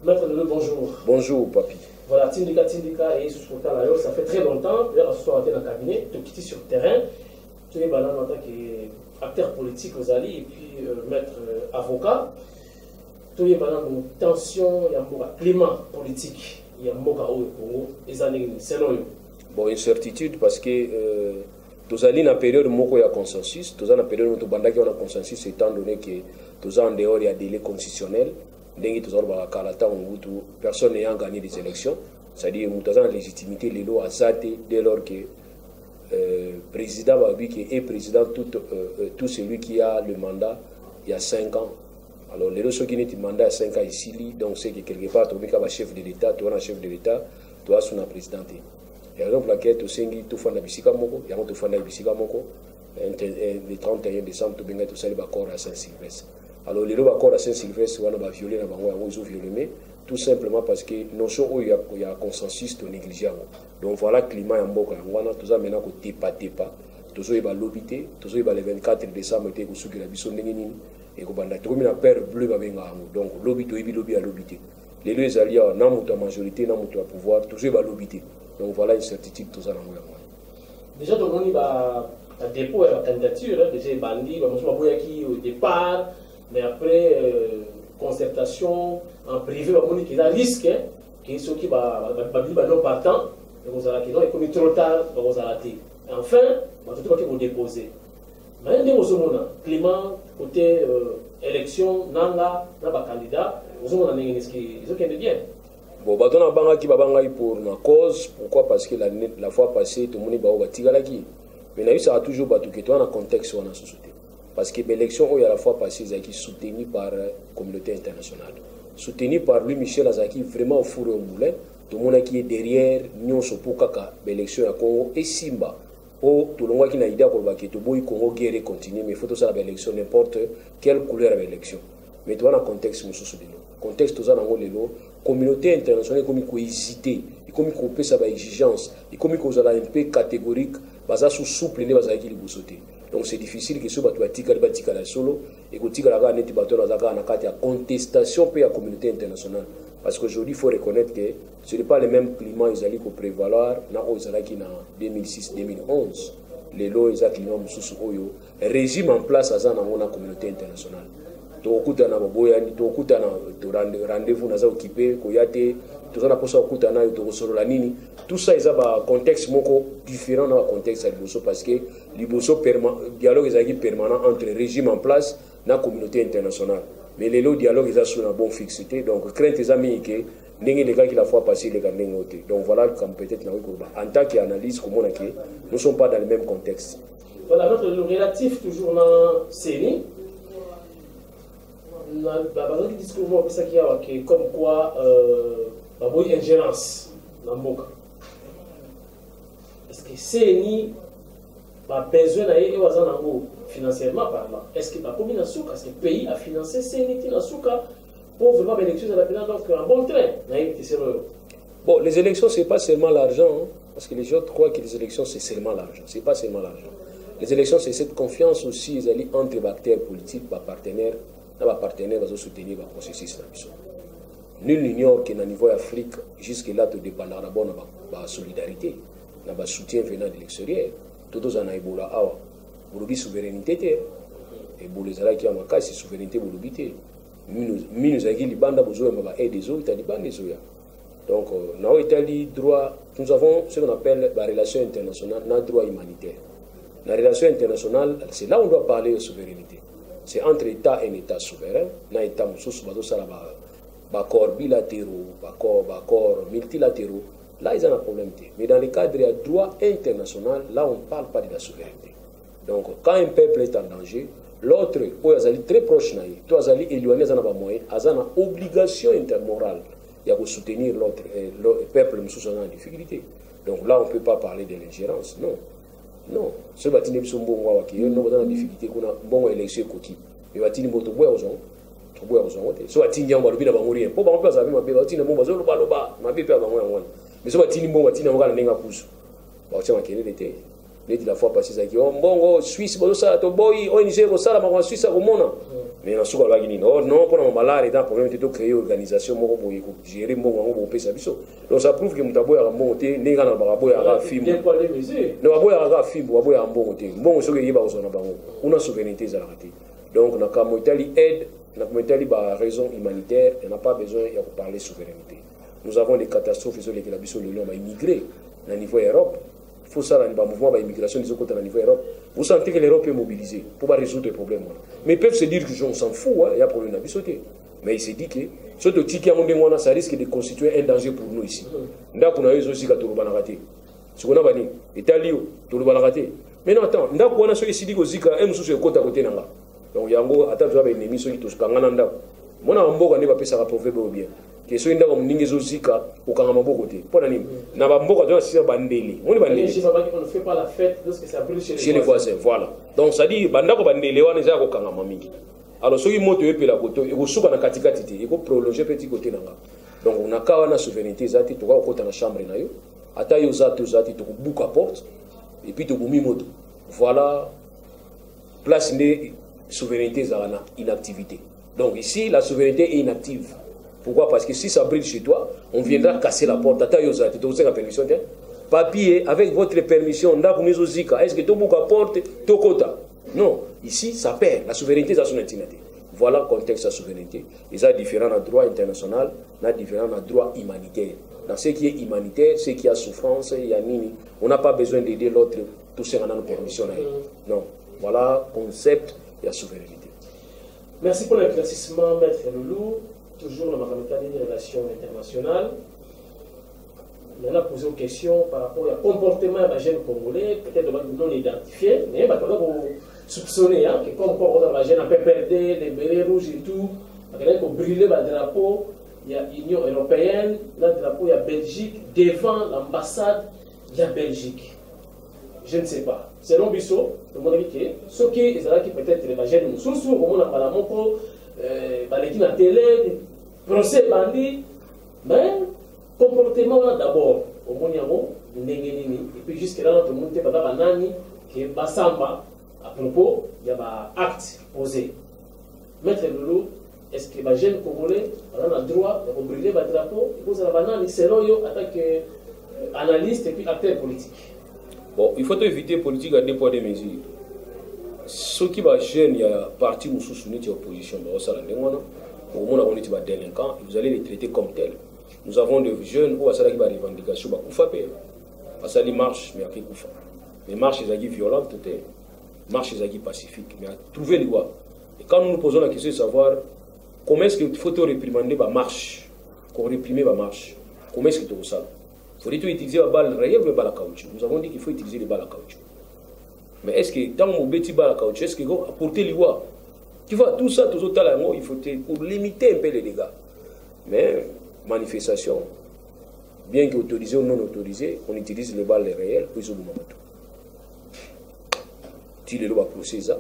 Maître Lelo, bonjour. Bonjour, papi. Voilà, Tindika et sous ça fait très longtemps. D'ailleurs, ce soir, on dans le cabinet, tu quitté sur le terrain. Tu es en tant qu'acteur politique aux alliés et puis maître avocat. Tu es dans tension, il y a un climat politique, il y a un Congo, les années, c'est non. Bon, incertitude parce que tous allés dans la période où il y a consensus, tous dans la période où il y a consensus, étant donné que tous en dehors il y a délai constitutionnel. Personne n'ayant gagné des élections, c'est-à-dire que nous avons la légitimité dès lors que le président est président, tout celui qui a le mandat il y a 5 ans. Alors, les ceux qui ont le mandat il y a 5 ans ici, donc c'est que quelque part, tu as un chef de l'État, tu as un chef de l'État, tu as son président. Et raison pour laquelle tu as un bisika moko, il y a un bisika moko, le 31 décembre, tu as un accord à Saint-Sylvestre. Alors, les accords à Saint-Sylvestre, ils ont violé, ils ont violé, tout simplement parce que notion où il y a un consensus de négligeable. Donc voilà le climat en Boka. Tout ça maintenant que tepa, tout ça il va l'obiter, tout ça il va le 24 décembre, il y a la bison n'engini et que banda tout le père bleu va venir donc l'obito il lobby à l'obiter. Les deux alliés n'a pas de majorité, n'a pas de pouvoir, tout ça il va l'obiter. Donc voilà une certitude tout ça dans le déjà tout le monde va dépôt la candidature, déjà bandit, au départ. Mais après, concertation en privé, il y a un risque que ceux qui sont partants, ils comme trop tard, ils vont arrêter. Enfin, tout vont déposer. Mais il y a un climat, côté élection, nanga, candidat, ils ont bien. Bon, on a banga qui va pour ma cause. Pourquoi? Parce que la fois passée, tout le monde va tirer la qui. Mais ça a toujours battu que toi dans le contexte où on a société. Parce que l'élection, il y a la fois passée, Zaki soutenu par la communauté internationale. Soutenu par lui, Michel Azaki, vraiment au four et au moulin. Tout le monde qui est derrière, nous sommes pour l'élection à Congo et Simba. Tout le monde qui a l'idée que le Congo guerre continue, mais il faut que ça l'élection, n'importe quelle couleur avec l'élection. Mais tu vois, dans le contexte, nous sommes le contexte, tout ça, dans la communauté internationale, comme il faut hésiter, comme il faut faire sa exigence, comme il faut être un peu catégorique, ça sous souple, il va sauter. Donc c'est difficile que ce soit la solo et que tu aies une contestation pour la communauté internationale. Parce qu'aujourd'hui, il faut reconnaître que ce n'est pas le même climat qui peut prévaloir dans 2006-2011. Les lois, les climat régime en place dans la communauté internationale. Tokuta na boboyani tokuta na rendez-vous naza occupé koyate tozana posa okuta na to solola nini tout ça ils a contexte moko différent dans le contexte à Liboso parce que Liboso dialogue est permanent entre le régime en place et la communauté internationale mais les dialogue est sur une bonne fixité donc crainte les amis que n'engé les gars qui la fois passé les gars n'engoté donc voilà comme peut-être en tant qu'analyse comme on a que nous ne sommes pas dans le même contexte. Voilà notre relatif toujours dans série. Dans discours comme quoi il y a ingérence dans le Boka. Est-ce que c'est besoin d'aller financièrement parlant? Est-ce que la combinaison, est-ce que le pays a financé CNI pour vraiment l'élection de la finance donc un bon train? Bon, les élections, ce n'est pas seulement l'argent, hein, parce que les gens croient que les élections, c'est seulement l'argent. Ce n'est pas seulement l'argent. Les élections, c'est cette confiance aussi entre les acteurs politiques, les partenaires. Les partenaires vont soutenir le processus. Nul n'ignore que, au niveau Afrique, jusque-là, tout dépendra d'abord de la solidarité, de la soutien venant de l'extérieur. Tout le monde a Ebola, pour la souveraineté. Et pour les Alaki, c'est souveraineté pour l'obité. Nous avons besoin d'aide des autres, donc, nous avons ce qu'on appelle la relation internationale, le droit humanitaire. La relation internationale, c'est là où on doit parler de souveraineté. C'est entre État et État souverain. Dans l'État, nous avons des accords bilatéraux, des accords multilatéraux. Là, ils ont un problème. Mais dans le cadre du droit international, là, on ne parle pas de la souveraineté. Donc, quand un peuple est en danger, l'autre, est très proche, il est éloigné, il a une obligation intermorale de soutenir l'autre peuple qui est en difficulté. Donc là, on ne peut pas parler de l'ingérence. Non. Non, ce bâtiment sont bons qui ont dans difficulté qu'on a bon élection coquille. Mais bâtiment moto bois aux gens, to bois aux gens. So bâtiment on va le mourir. Pour pas remplacer avec ma bâtiment bon bazo loba loba, ma bébé avant moi. Mais ce bâtiment bon bâtiment on va n'enga pousse. Ba tiens ma kene l'été. neti la fois passée zaki oh mbongo Suisse bozo sala to boy ONG ko sala ma Suisse ko mona mais na suka lagi ni oh non pour malade et dans problème to créer organisation moko boye ko gérer mbongo ngo pesa biso donc ça prouve que mutaboya ka mbongo te ninga na bakaboya ka film no baboya ka film baboya mbongo te mbongo soki yeba ko na bango una souveraineté za la raté donc na kamo Italie aide na kamo Italie ba raison humanitaire on n'a pas besoin de parler souveraineté. Nous avons des catastrophes sur lesquelles les gens ont immigré au niveau Europe. Il faut ça, le mouvement d'immigration des autres au niveau Europe. Vous sentez que l'Europe est mobilisée pour résoudre les problèmes. Mais ils peuvent se dire qu'on s'en fout, il y a un problème d'habitude. Mais il se dit que ce qui a ça risque de constituer un danger pour nous ici. Nous avons aussi que tout le monde a raté. Ce qu'on a dit, l'Italie, tout le monde a raté. Mais non, attends, nous avons aussi dit que Zika aime sous ce côté à côté. Donc il y a un ennemi qui touche Kangana. Mon ambo n'est pas pu se rapprocher bien. Que ce soit une Zika ou Kangamabo côté. Pour l'année, n'a pas beaucoup de choses à Bandeli. On ne fait pas la fête lorsque ça brûle chez les voisins. Voilà. Donc ça dit, Bandako Bandeli, on est à Kangamami. Alors, ceux qui montent la côté, ils vont souvent dans la catégorie, ils vont prolonger petit côté. Donc, on a quand même la souveraineté, zati, tu vas au côté de la chambre, à taille zati, tu bouges à porte, et puis tu bouges moto. Voilà, place de souveraineté, inactivité. Donc, ici, la souveraineté est inactive. Pourquoi? Parce que si ça brille chez toi, on viendra casser la porte, à taille zati, tu as la permission, papier, avec votre permission, est-ce que tu bouges à porte, tu kota? Non, ici, ça perd. La souveraineté, ça son intimité. Voilà le contexte de la souveraineté. Il y a différents droits internationaux, il y a différents droits humanitaires. Dans ce qui est humanitaire, ce qui a souffrance, il y a nini. On n'a pas besoin d'aider l'autre, tout ce qu'on a nos permissions. Non, voilà le concept de la souveraineté. Merci pour l'éclaircissement, Maître Loulou. Toujours dans ma des relations internationales. On a posé une question par rapport au comportement des jeunes congolais, peut-être non identifiés, mais on a soupçonné que comme les jeunes ont perdu les bérets rouges et tout, on a brûlé le drapeau, il y a l'Union européenne, le drapeau, il y a Belgique, devant l'ambassade, il y a Belgique. Je ne sais pas. Selon Bissot, le monde dit que ceux qui peut-être les jeunes, surtout au monde à la Moko, qui na télé, procès bandit, mais comportement d'abord au Moniamo, et puis jusque là, notre monde pas banani, qui est Bassamba, à propos, il y a un acte posé. Maître Loulou, est-ce que les jeunes Congolais ont le droit de brûler le drapeau et poser la banane selon eux en tant qu'analyste et puis acteur politique? Bon, il faut éviter politique à deux poids deux mesures. Ceux qui sont jeunes, il y a parti où sous opposition, au moment où on est délinquant, vous allez les traiter comme tels. Nous avons des jeunes où ça qui va revendication, ça les marches, mais après Koufa. Les marches, ils sont violentes, les marches, ils sont pacifiques, mais à trouver les voies. Et quand nous nous posons la question de savoir comment est-ce qu'il faut réprimander la marche, qu'on réprime la marche, comment est-ce qu'il faut ça? Il faut utiliser la balle réelle ou la balle à caoutchouc. Nous avons dit qu'il faut utiliser les balles à caoutchouc. Mais est-ce que dans mon petit balle à caoutchouc, est-ce qu'il faut apporter les voies? Tu vois, tout ça, tout ça, il faut pour limiter un peu les dégâts. Mais manifestation, bien qu'autorisé ou non autorisé, on utilise les balles réelles pour les moments. Si les lois procèdent ça,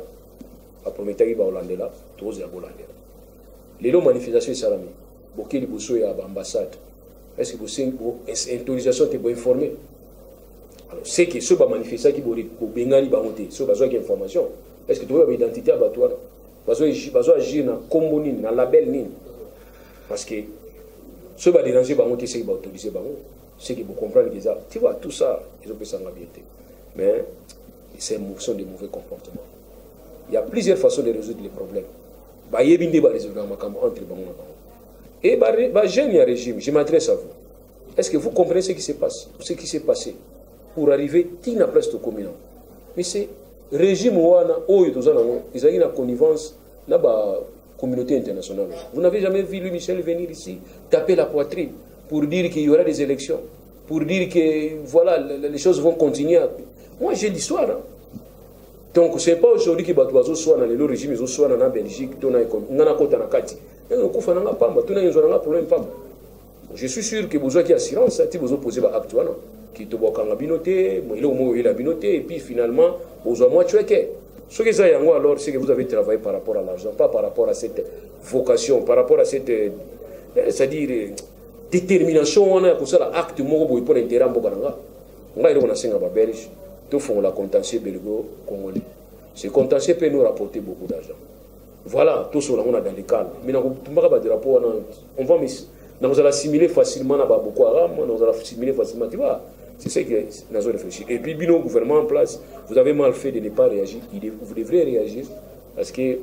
après les lois hollandais là, tous les hollandais. Les lois manifestations salami, beaucoup de boussos et ambassade. Est-ce que vous avez une autorisation pour informer? Alors, c'est que ceux qui manifestent qui vont bengali bamonter, ceux qui ont une information. Est-ce que tu as une identité abattoir? Parce que agir dans combo nini, dans label nini. Parce que ceux qui déranger bamonter, c'est qui vont autoriser bamonter. C'est qui vont comprendre que ça. Tu vois, tout ça, ils ont pu s'en habiter. Mais c'est sont des mauvais comportements. Il y a plusieurs façons de résoudre les problèmes. Il y a des résoudre entre les et les jeunes régime, je m'adresse à vous. Est-ce que vous comprenez ce qui s'est passé pour arriver à la place de commune? Mais c'est le régime où ils ont une connivence dans la communauté internationale. Vous n'avez jamais vu Louis Michel venir ici taper la poitrine pour dire qu'il y aura des élections, pour dire que voilà, les choses vont continuer. Moi j'ai l'histoire. Donc ce n'est pas aujourd'hui que les soit dans le régime, ils sont en Belgique, ils sont en Kati. Je suis sûr que vous avez assurance, si vous posez l'acte, qui te voit en binoté, et puis finalement, vous avez moins tué. Ce que vous avez alors, c'est que vous avez travaillé par rapport à l'argent, pas par rapport à cette vocation, par rapport à cette, c'est-à-dire, détermination, on a pour ça l'acte pour l'intérêt de Belge. tout font la contentieux belgo-congolais. Ce contentieux peut nous rapporter beaucoup d'argent. Voilà, tout cela, on a dans les cadres. Mais on va nous assimiler facilement à Boko Haram, nous allons assimiler facilement, tu vois. C'est ce que nous avons réfléchi. Et puis, nos gouvernements en place, vous avez mal fait de ne pas réagir. Vous devrez réagir parce que le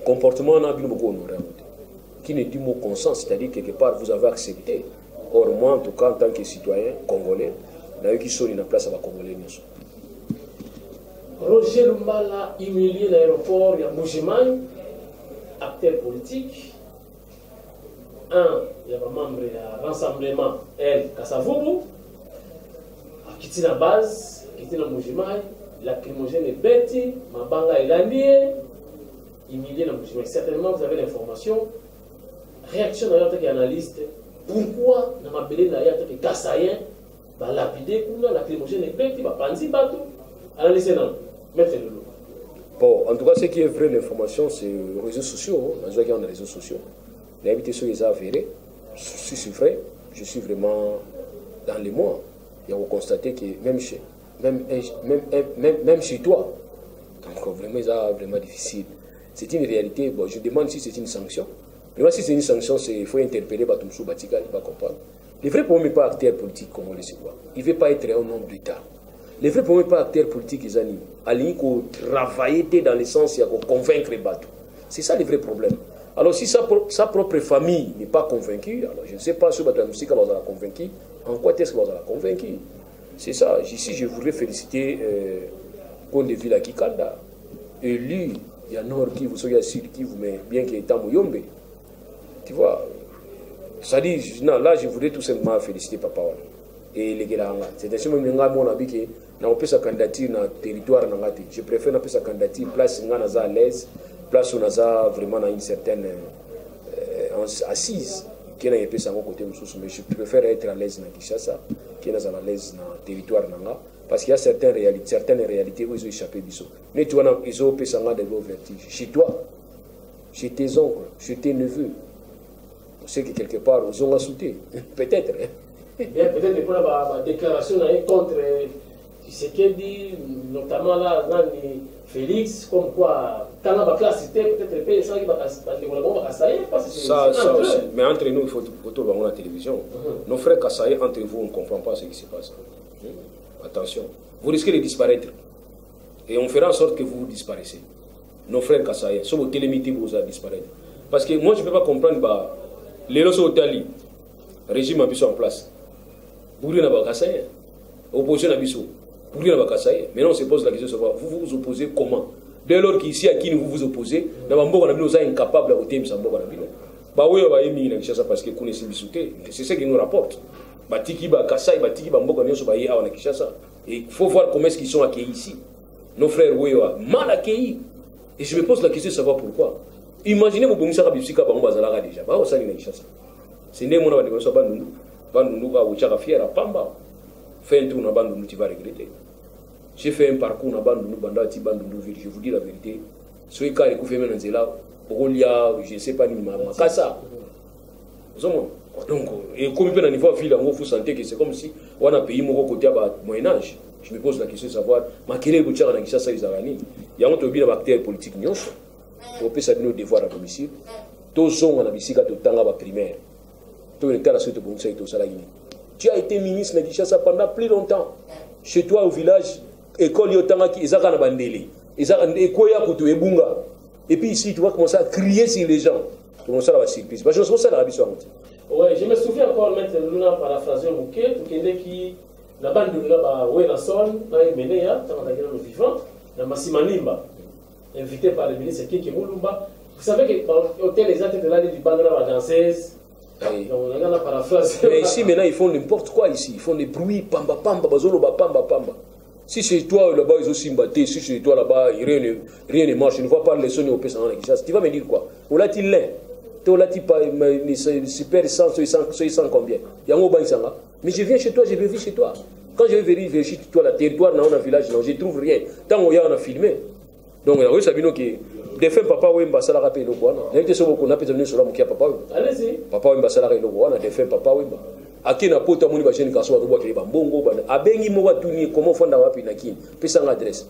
comportement on a beaucoup honoré. Qui ne dit mot consent, c'est-à-dire quelque part vous avez accepté. Or, moi, en tout cas, en tant que citoyen congolais, il y a eu qui sont en place à la Congolais. Roger Lumbala, humilié dans l'aéroport, il y a Moujimaï, acteur politique. Il y a un membre de rassemblement, El Kassavourou, qui tient la base, qui tient la Moujimaï, lacrymogène est bêti, Mabanga est gagné, humilié dans Moujimaï. Certainement, vous avez l'information. Réaction d'ailleurs, en tant qu'analyste, pourquoi dans ma belle d'ailleurs, en tant que Kassayen, va lapider, lacrymogène est bêti, va panzi bateau, analyser non. Bon, en tout cas, ce qui est vrai, l'information, c'est les réseaux sociaux. On a dans les réseaux sociaux. L'invité sur les avérés, si c'est vrai, je suis vraiment dans les mois. Et on constate que même chez toi, donc vraiment, c'est vraiment difficile. C'est une réalité. Bon, je demande si c'est une sanction. Mais si c'est une sanction, il faut interpeller Batumsou Batika, il va comprendre. Le vrai problème n'est pas acteur politique, comme on le sait. Il ne veut pas être un homme d'État. Les vrais problèmes pas acteurs politiques, ils animent. Aller travailler dans le sens de convaincre les bateaux. C'est ça le vrai problème. Alors si sa propre famille n'est pas convaincue, alors je ne sais pas si la musique va la convaincre, en quoi est-ce qu'elle va la convaincre. C'est ça. Ici, je voudrais féliciter Konde Villa Kikanda. Élu, il y a Nord qui vous soyez Sud qui vous met bien qu'il y ait Tamouyombe. Tu vois, ça dit, non, là, je voudrais tout simplement féliciter Papa Wana. Et les gars, c'est un chemin que mon avis que na opé sa candidature dans le territoire nangati. Je préfère na sa candidature place ngana à l'aise, place où on a vraiment une certaine assise qui n'a pas sa côté mais je préfère être à l'aise dans Kinshasa qui n'est à l'aise dans le territoire nanga parce qu'il y a certaines réalités où ils ont échappé biso. Mais tu vois ils ont opé sa ngana de vertige. Chez toi, chez tes oncles, chez tes neveux, on sait que quelque part ils ont insulté, peut-être. Bien, peut-être pour la déclaration contre Tshisekedi, notamment là, dans Félix, comme quoi, quand on a classe, peut-être ça qui va ça, mais entre nous, il faut voir la télévision. Nos frères Kassaye, entre vous, on ne comprend pas ce qui se passe. Attention, vous risquez de disparaître. Et on fera en sorte que vous disparaissez. Nos frères Kassaye, sur vos télémités, vous allez disparaître. Parce que moi, je ne peux pas comprendre, les lois au Tali, régime a mis en place. Bourri n'a pas Kassaye. Opposition n'a pas Bourri n'a pas Kassaye. Maintenant, on se pose la question de savoir, vous vous opposez comment? Dès lors qu'ici, à qui vous vous opposez, vous êtes incapable de voter, parce que vous connaissez c'est ce qui nous rapporte. Et il faut voir comment est-ce qu'ils sont accueillis ici. Nos frères mal accueillis. Et je me pose la question de savoir pourquoi. Imaginez vous déjà. C'est né mon Pamba. Fait un tour dans Bandundu, tu vas regretter. J'ai fait un parcours dans Bandundu, je vous dis la vérité. Ce qui est fait maintenant, là, je ne sais pas, ni ma casa. Donc, et comme il y a un niveau de vie, vous sentez que c'est comme si on a payé mon côté à Moyen-Âge. Je me pose la question de savoir, quel est le but de la Kishasa Izarani? Il y a un autre acteur politique, on peut savoir nos devoirs à domicile. Tous sont en Abissika, tout le temps primaire. Tout le temps, la suite de Bonsa et tout ça. Tu as été ministre de Kishasa pendant plus longtemps. Chez toi au village, école Yotanga qui est à Bandeli. Et puis ici, tu vas commencer à crier sur les gens. Tu vas commencer à la surprise. Je pense que c'est la rabie. Oui, je me souviens encore, Maître Luna, paraphrasé au bouquet, pour qu'il y ait qui, la bande de là, où est la sonne, là, il menait, dans la guerre vivant, dans Massimanimba, invité par le ministre Kiki Moulumba. Vous savez que dans l'hôtel, les actes de l'année du bande de la danseuse. Oui. Donc, on a la paraphrase. Mais ici, maintenant, ils font n'importe quoi ici. Ils font des bruits, pamba, pamba, bazoloba, pamba, pamba. Si chez toi, là-bas, ils ont simbaté, si chez toi, là-bas, rien ne marche, je ne vois pas les sons au PS en Kinshasa. Tu vas me dire quoi? Ou là, tu l'es. Tu là, tu pas, super 100, 100 combien? Il y a un mot, mais je viens chez toi, je vais vivre chez toi. Quand je vais vérifier chez toi, le territoire, dans un village, je ne trouve rien. Tant qu'on y a filmé. Donc, oui, ça veut dire que. Défunt papa Wemba Salara Pay Loguana. L'invité sur beaucoup n'a pas tenu sur la moukia papa. Allez-y. Papa Wemba Salara Loguana, défunt papa Wemba. Aki na poto amoni ba jeune garçon ba ke ba mbongo ba abengi mo watuni comment fonda wapi na kini pesa nga adresse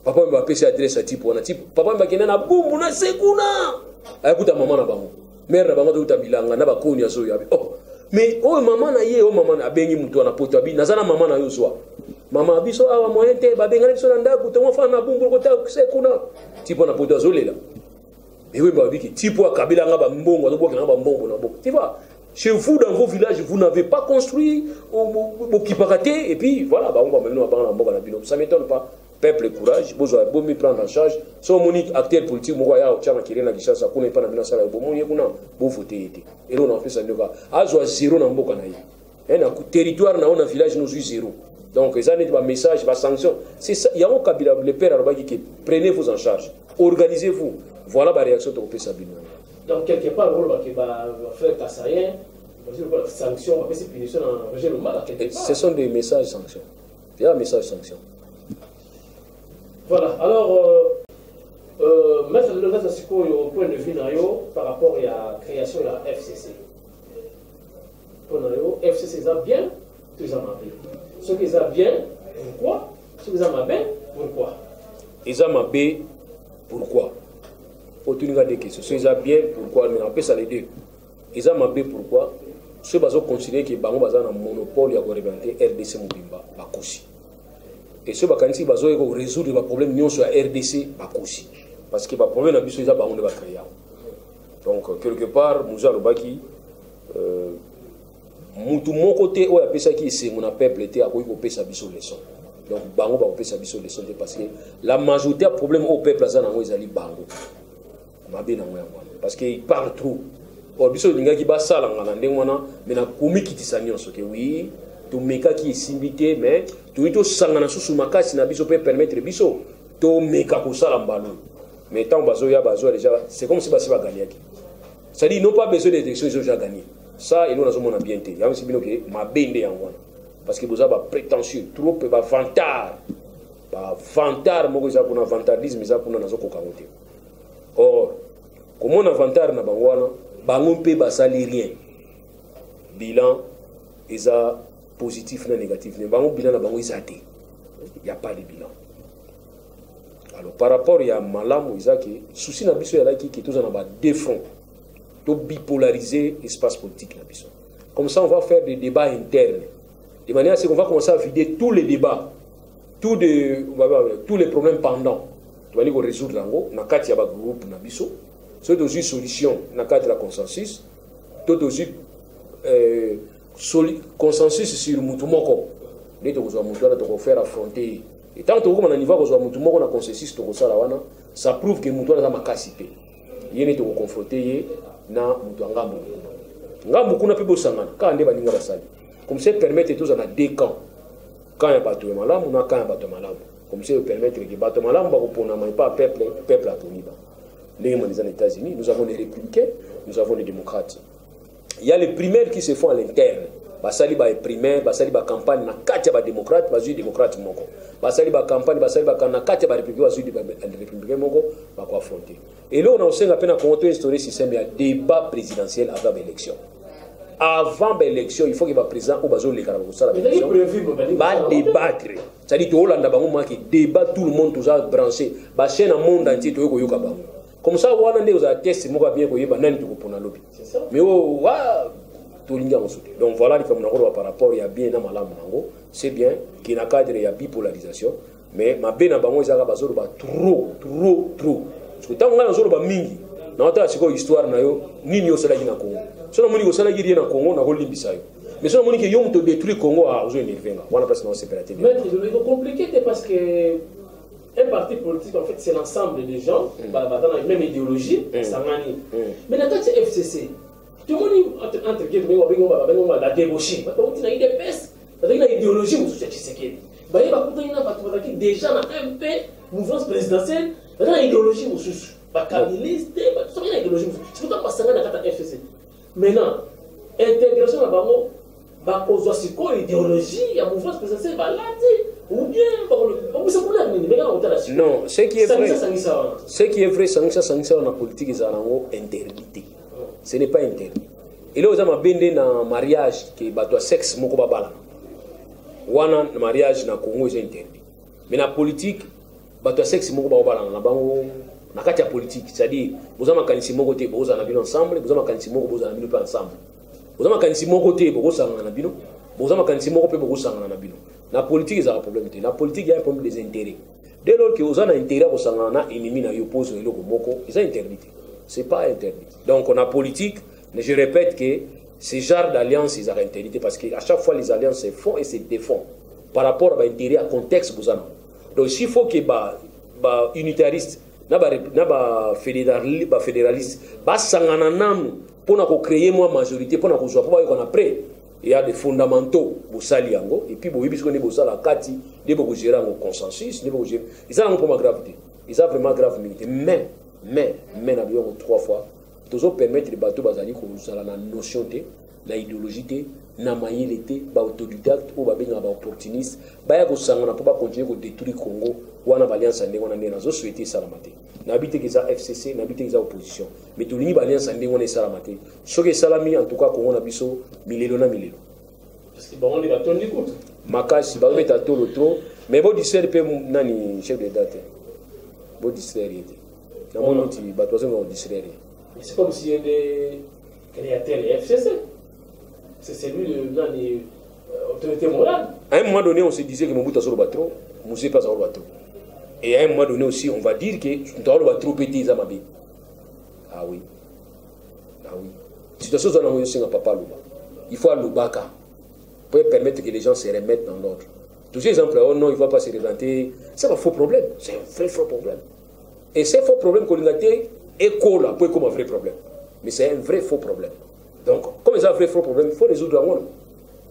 papa mba pesa adresse a type wana type papa mba kena na bumbu na sekuna ayakuta mama na bango mère na bango to bilanga na ba koni aso yabi oh mais oh mama na ye oh mama na abengi mutu na poto abi nazana mama na yo swa mama biso awa moyen te ba benga biso na ndaku to fa na bumbu ko ta sekuna type na poto azolela mais oui ba biki type akabila nga ba mbongo azoboka na ba mbongo na boko tu vois. Chez vous, dans vos villages, vous n'avez pas construit au Kiparaté, et puis voilà, bah, on va maintenant à ça ne m'étonne pas. Peuple et courage, vous avez beau me prendre en charge. Si on monique acteur politique, vous voyez, on qui est là, ça ne pas dans la salle, vous votez. Et là, on a fait ça. À zéro dans le territoire, dans un village, nous sommes zéro. Donc, ça n'est pas un message, pas sanction. C'est ça, il y a un cabine, le père qui prenez-vous en charge, organisez-vous. Voilà la réaction de l'OP Sabine. Donc, quelque part, le rôle qui va faire Kassayen, sanctions, on va faire punitions dans le régime mal. Ce sont des messages sanctions. Il y a un message sanction. Voilà, alors, mettre le reste au point de vue par rapport à la création de la FCC. Pour la FCC, ça bien, tout ça m'a bien. Ce qui est bien, pourquoi? Ce qui est bien, pourquoi? Ils ont bien, pourquoi? Pour tout le monde des questions. Ceux qui ont bien, pourquoi? Mais on peut ça les deux. Ils ont bien, pourquoi? Ceux qui ont considéré que Bango Bazan a un monopole et a représenter RDC Mobimba, Bakosi. Et ceux qui ont résoudre le problème non sur la RDC, Bakosi. Parce que le problème est que les gens ont créé. Donc, quelque part, Moussa Lobaki, mon côté, où il y a ça qui est mon peuple était à quoi il peut sa leçon. Donc, Bango va faire sa leçon parce que la majorité des problèmes au peuple, c'est Bango. Parce qu'il parle trop. Or, biso linga ki basala ngana ndengwana mais na komi kitisa nyonso ke oui to meka ki simbité mais to ito sangana susu makasi na biso peut permettre biso to meka ko sala mbalo mais tant bazo ya bazo déjà c'est comme si basi ba gagner qui ça dit ils n'ont pas besoin d'élections ils ont déjà gagné ça et nous nazo mona bien té ya msi bino ke mabende yango parce que boza ba prétentieux trop ba vantard moko za kuna vantardisme za kuna nazo ko kamote. Or comment on avantage na bangwana bango pe basali rien bilan eza positif na négatif ne bango bilan na bango izate il y a pas de bilan. Alors par rapport ya malamu izaki souci na biso ya laki ki tous na ba deux fronts to bipolariser espace politique na biso. Comme ça on va faire des débats internes de manière à ce qu'on va commencer à vider tous les débats tous les problèmes pendants tu vas aller résoudre lango na kati ya ba groupe na biso. C'est aussi solution dans le cadre de la consensus. Tout aussi consensus sur Moutoumoko. Nous devons faire affronter. Et tant que nous avons Moutoumoko dans le consensus, ça prouve que Moutoumoko a ma capacité. Il est confronté na Moutoumoko. Ngambu n'a plus beau sangana. Quand on est balinga basali. Comme ça permettre tous en a deux camps. Quand il y a bateau malam, on a quand il y a bateau malam. Comme ça permettre que bateau malam va répondre pas peuple à Toniba. Les États-Unis, nous avons les républicains, nous avons les démocrates. Il y a les primaires qui se font à l'interne. Basali ba primaire, basali ba campagne na kati ba démocrate, bazu démocrate moko. Basali ba campagne, basali ba na kati ba républicain, bazu républicain moko ba ko affronter. Et là on a aussi à peine à commenter historique système il débat présidentiel avant l'élection. Avant l'élection, il faut qu'il va président au bazo les carabos ça l'élection. Ba débattre. C'est-à-dire que Hollande bango maki débat tout le monde tous branché. Ba chaîne au monde entier to ko yoka bango. Comme ça, on a des tests, on va bien qu'on y ait un lobby. Mais donc voilà, par rapport il y a bien un malade, c'est bien qu'il y a un cadre, il y a bipolarisation, mais ma bien trop. Parce que tant qu'on a un mingi, on a une histoire, ni nous sommes là Congo. Si on a une histoire na Congo, on a une histoire. Mais si on a une histoire détruire Congo, on a une histoire. On a pas de séparation. Mais c'est compliqué parce que un parti politique, en fait, c'est l'ensemble des gens dans la même idéologie, mais dans le cas de FCC, tout le monde entre guillemets la débauchée. Il y a des pestes, il y a une idéologie, il y a déjà un peu mouvance présidentielle, il y a une idéologie, c'est pourquoi pas dans la FCC. Maintenant, intégration à Bango, idéologie, il y a mouvance présidentielle, ou bien non, ce qui est vrai, c'est que la politique est interdite. Ce n'est pas interdit. Et là, vous avez un mariage qui est sexe, moko babala. Wana mariage na Congo est interdit. Mais la politique, bato sexe moko babala na bango na kati ya politique, c'est-à-dire vous avez kanisi moko te boza na bino ensemble, vous avez kanisi moko boza na bino pas ensemble. Vous avez kanisi moko te boza na bino, vous avez kanisi moko pe boza na bino. La politique est un problème. La politique, il y a un problème des intérêts. Dès lors que vous avez un intérêt, vous avez un ennemi qui oppose le moko, c'est interdit. Ce n'est pas interdit. Donc, on a politique, mais je répète que ces genres d'alliances, ils sont interdits parce qu'à chaque fois, les alliances se font et se défendent par rapport à l'intérêt, à contexte. Donc, s'il faut que les unitaristes, les fédéralistes, pour créer une majorité, pour qu'on après. Il y a des fondamentaux pour Saliango, et puis pour la Kati, il faut gérer un consensus, ils ont vraiment gravité. Ils ont vraiment grave milité. Mais, nous 3 fois, nous avons permettre les bateaux basali qu'on a la notion de la idéologie, na maïlité, autodidacte ou opportuniste, on n'a pas continuer à détruire le Congo, ou en alliance on a souhaité salamate. N'habite que ça FCC, n'habite que ça opposition. Mais tout le monde alliance on est salamate. Ce que salami en tout cas Congo na biso milelo na milelo. Parce que bon on est bateau d'écoute. Makasi ba mettre tout le trop, mais bon distraire pe nani chef de date. Bon distraire était. Na mon outil bateau ça va distraire. Mais c'est comme si il y a des créateurs FCC. C'est celui de l'autorité morale. À un moment donné, on se disait que Mobutu a sur le bateau, Moussé pas sur le bateau. Et à un moment donné aussi, on va dire que nous avons le bateau pété Zamabi. Ah oui. Ah oui. Situation dans la situation papa Louba. Il faut aller au Baka pour permettre que les gens se remettent dans l'ordre. Tous ces exemples, oh non, il ne va pas se reventer. C'est un faux problème. C'est un vrai faux problème. Et c'est un faux problème qu'on a été école là, pour comme un vrai problème. Mais c'est un vrai faux problème. Donc, comme c'est un vrai faux problème, il faut résoudre à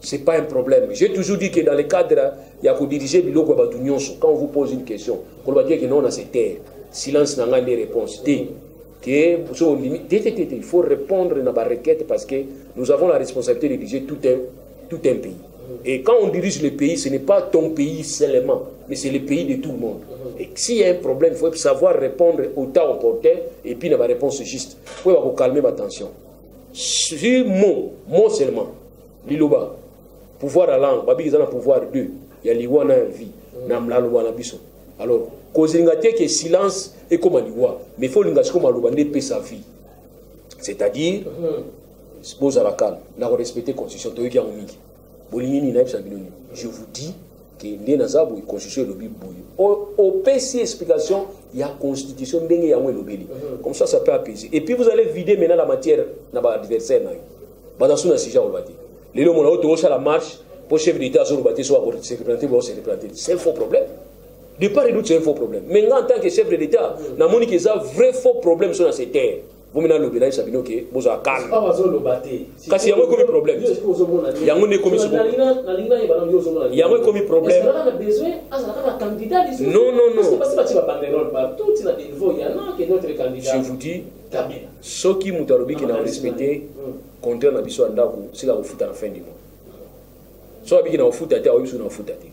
ce n'est pas un problème. J'ai toujours dit que dans le cadre, il y a que diriger Biloko Badunion. Quand on vous pose une question, on va dire que non, on a cette terre. Silence n'a pas de réponse. Il faut répondre à la requête parce que nous avons la responsabilité de diriger tout un pays. Et quand on dirige le pays, ce n'est pas ton pays seulement, mais c'est le pays de tout le monde. Et s'il y a un problème, il faut savoir répondre au temps opportun et puis la réponse juste. Il faut calmer ma tension. Si mot seulement, Liloba, pouvoir à langue, Babi ils ont un pouvoir d'eux, il y a l'Iwana vie, Namla Louana Bisso. Alors, cause que silence est comme un Liwa, mais il faut l'ingage comme un Louane paix sa vie. C'est-à-dire, pose à la calme, n'a respecté la constitution, je vous dis que la constitution est le Bible. Au PC explication, il y a la constitution, comme ça peut apaiser. Et puis vous allez vider maintenant la matière dans l'adversaire. Les gens ont la marche pour le chef d'État se représenter, c'est un faux problème. De part et d'autre, c'est un faux problème. Mais en tant que chef de l'État, il y a un vrai faux problème sur ces terres. Vous m'avez dit que vous avez calme. Parce qu'il y a un problème. Il y a un problème. Non. Je vous dis, ceux qui m'ont respecté, compter na biso andako sila kofuta na fin du mois. So abiki na kofuta te awiso na kofuta te.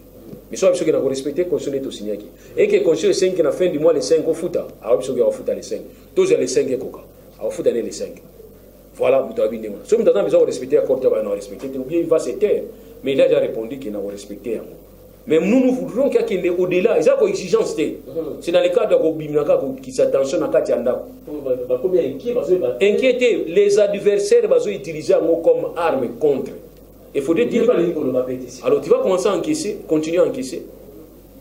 Mais so abiso ki na respecter constitution to signaki. Et que constitution 5 na fin du mois les 5 kofuta, awiso ki kofuta les 5. Tous les 5 ekoka. Awofuta les 5. Voilà, muta abi ndema. So muta besoin respecter accord ta ba na respecter, ou bien il va se taire. Mais il a déjà répondu qu'il n'a pas respecté. Mais nous voudrions qu'il y ait au-delà. Il y a une exigence. C'est dans le cadre de Bimnaka qui s'attentionne à Katianda. Inquiéter les adversaires utilisés comme arme contre. Il faut dire. Alors tu vas commencer à encaisser, continuer à encaisser.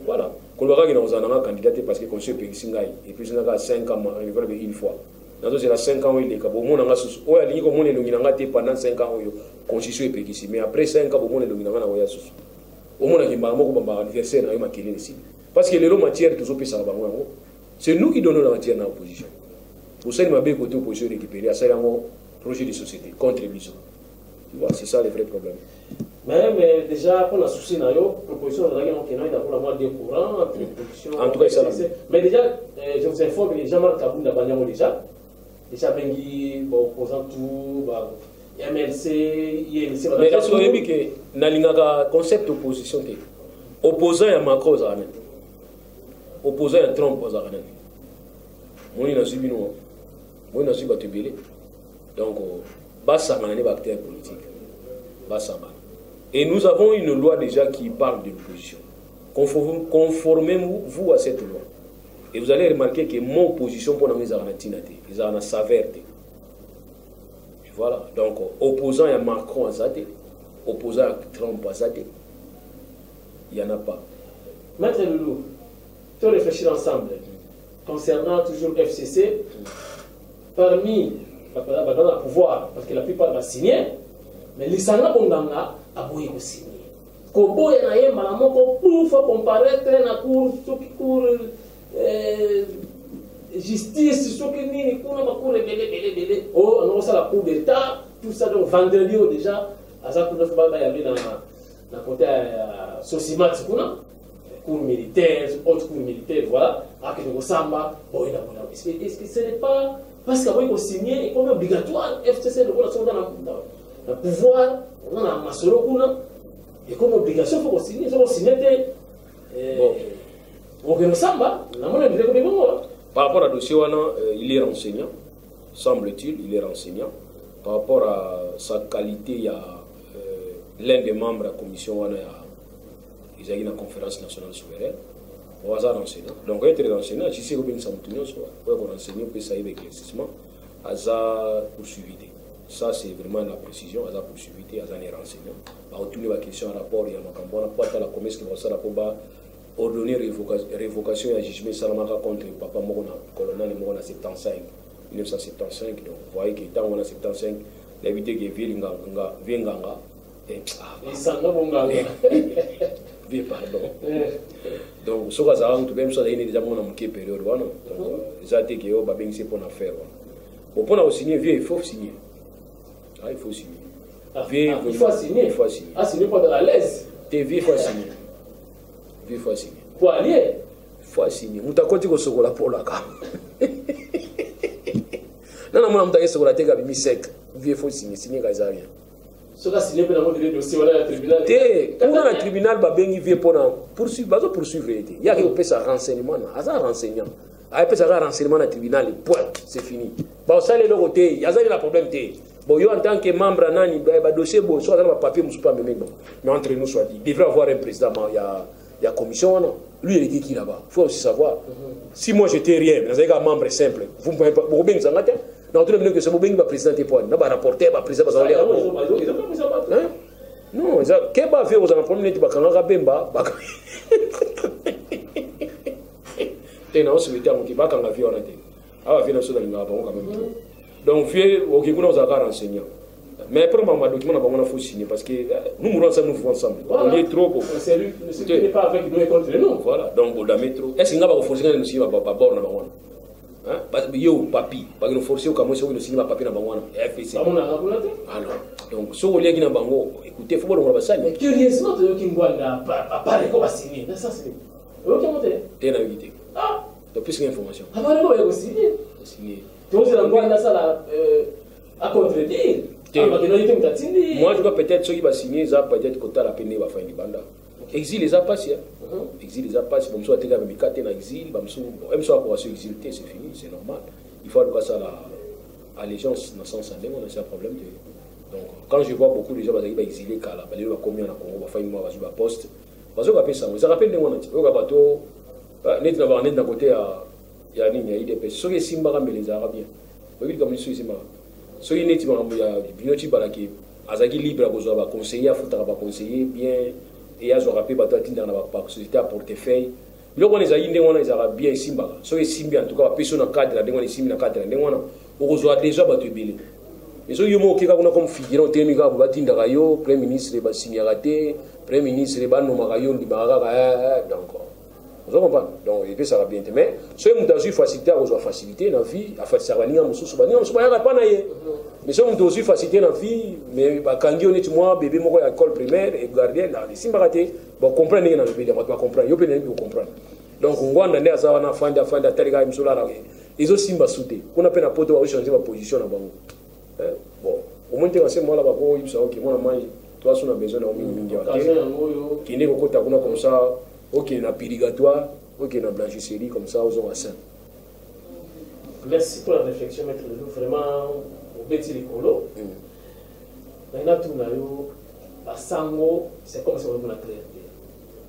Voilà. Kolbaka qui nous a candidaté parce que le conseil Pégissingaï. Et puis il a 5 ans, une fois. Dans c'est 5 ans, il est capable. Pendant 5 ans, constitution est Pégissi. Mais après 5 ans, il est au moins anniversaire parce que les matières c'est nous qui donnons la matière dans l'opposition. Pour ça, il m'a bien côté opposition récupérée à ça, un projet de société, contribution. C'est ça le vrai problème. Mais déjà, pour la souci, la proposition de la des courants, en tout cas, ça. Mais déjà, je vous informe que les gens marquent Kaboul d'Abanyamo déjà Bengi, opposant tout, MLC, ILC. Mais là, vous avez que le concept d'opposition, opposant à Macron, opposant à Trump, moi, je suis subi. Donc, acteurs politiques. Et nous avons une loi déjà qui parle de l'opposition. Conformez-vous à cette loi. Et vous allez remarquer que mon opposition pour nous, ils ont saveur. Voilà. Donc, opposant à Macron à Zate, opposant à Trump à Zate, il n'y en a pas. Maître Loulou, il faut réfléchir ensemble. Concernant toujours FCC, parmi le pouvoir, parce que la plupart va signer, mais les Sanga Bonganga a beau signer. Kobo et Naïm, Malamoko, pour comparaître dans la cour, justice, ceux qui n'y cour, oh, on a la cour d'État, tout ça, donc vendredi déjà, à ça, il y avait dans le côté Sosimat, cours militaire, autre cours militaire, voilà, avec le Samba, est-ce que ce n'est pas parce qu'il faut signer, et comme obligatoire, FCC, le pouvoir, on a un Masoro, et comme obligation, il faut signer, il faut signer, on Samba, par rapport à dossier, il est renseignant, semble-t-il, il est renseignant. Par rapport à sa qualité, il y a l'un des membres de la commission, il y a une conférence nationale souveraine, on va renseigner. Donc, il est renseigné, si c'est Robin Samtunio, on va renseigner, on peut savoir éclaircissement, à ça poursuivi. Ça, c'est vraiment la précision, à ça poursuivi, à ça est renseigné. On tourne la question à rapport, il y a un rapport à la commission qui va ça rapport ordonner révocation et jugement Salamaka contre le papa Morona, colonel Morona 75, 1975. Donc, vous voyez que tant on a 75, l'évité que Vienganga, et pardon. Donc, ce que ça même ça, il y a déjà une période. Donc, ça a été que c'est pour faire. Bon, pour nous signer, il faut signer. Il faut signer. Il faut signer. Il faut signer. Ah, signer pas de la l'aise. Il faut signer. Il faut signer. Pour aller. Il faut signer. Nous t'avons dit que c'est pour la cam. Non, non, nous t'avons dit que c'est pour la sec. Il faut signer. Signer quand il n'y a rien. Ce qui signé pour le dossier, voilà, le tribunal. Pour le tribunal, il vient pour poursuivre. Il y a qui fait un renseignement. Un renseignant. Il peut faire un renseignement dans le tribunal. Point. C'est fini. Bon, ça, c'est le côté. Il y a un problème. Bon, en tant que membre, il y a un dossier, soit dans le papier, mais entre nous, soit dit. Il devrait avoir un président. Il y a la commission, non? Lui, il est qui là-bas? Il faut aussi savoir. Si moi, j'étais rien, mais un membre simple, vous ne pouvez pas. Vous pouvez pas. Non, tout le monde que c'est le président des points. Non, rapporter, président, non, qu'est-ce que vous avez problème de Bakanga Bemba? Non, c'est le terme qui va quand la vie en été. Ah, vie nationale, il y a quand même. Donc, vieux, ok, vous nous avez renseigné. Mais pour moi, document, on a faut signer parce que nous mourons ensemble, nous vivons ensemble. On est trop beau. C'est lui, ce n'est pas avec nous et contre nous. Voilà, donc on a métro. Est-ce qu'il n'y a pas de force de nous signer à bord de Hein? Parce que yo, papi, parce que nous forçons comme moi, nous signons papi dans Bangoana. FPC. Alors, donc, si vous voulez qu'il y ait un bango, écoutez, il faut voir le mais curieusement, tu veux qu'il y ait un pas de quoi signer. Ça, c'est. Ok, monter. T'es en invité. Ah! Donc, plus d'informations. Ah, mais il faut signer. Signer. Donc, c'est dans ça à contredire. Moi, je dois peut-être, ceux qui vont signer, ça peut-être que tu as la peine de faire une bande. Exil les a passés. Exil les a passés. Comme ça, tu as été dans l'exil. Même si on a exilé, c'est fini, c'est normal. Il faut avoir ça l'allégeance dans le sens où on a un problème. Donc, quand je vois beaucoup de gens qui sont exilés, ils vont combien en Congo, ils vont faire une poste. Parce qu'on appelle ça. Ça rappelle de moi. On a bateau. Net d'un côté, il y a une IDP. Ceux qui sont les Arabiens. Vous voyez comme ils sont ici. Ceux qui sont libre à conseiller, à conseiller bien. Et à rappel bateau dans la société à portefeuille. Là on les a indé on les a bien simba. So simbi en tout cas personne en cadre là on les simbi en cadre là on reçoit déjà bateau belé. Et so yomo ki ka kuna comme figurant temika ba tinda kayo premier ministre ba signer raté, premier ministre ba no makayo ndi ba donc vous comprenez. Donc il peut ça va bien mais so mu dans une facilité à reçoit facilité dans vie à faire ça ba ninga mususu ba ya pas na ye. Mais si on doit aussi faciliter la vie, mais quand on est moi, bébé, moi, à l'école primaire, et gardien, là, les simbarate, bon, comprendre, dans le pays, on va comprendre, on comprendre. Donc, on voit, on a ça, on a fait des télégas, ils ont simba sauté. On a peine à poter, on va changer ma position là-bas. Bon, au moins, c'est moi là-bas, il faut que moi, toi, on a besoin d'un minimum. Qui n'est qu'au côté, comme ça, ok, on a purgatoire, ok, on a blanchisserie, comme ça, aux hommes à saint. Merci pour la réflexion, maître Loulou, vraiment. Betty Licolo. Maintenant, tout le sango, c'est comme si on a traité.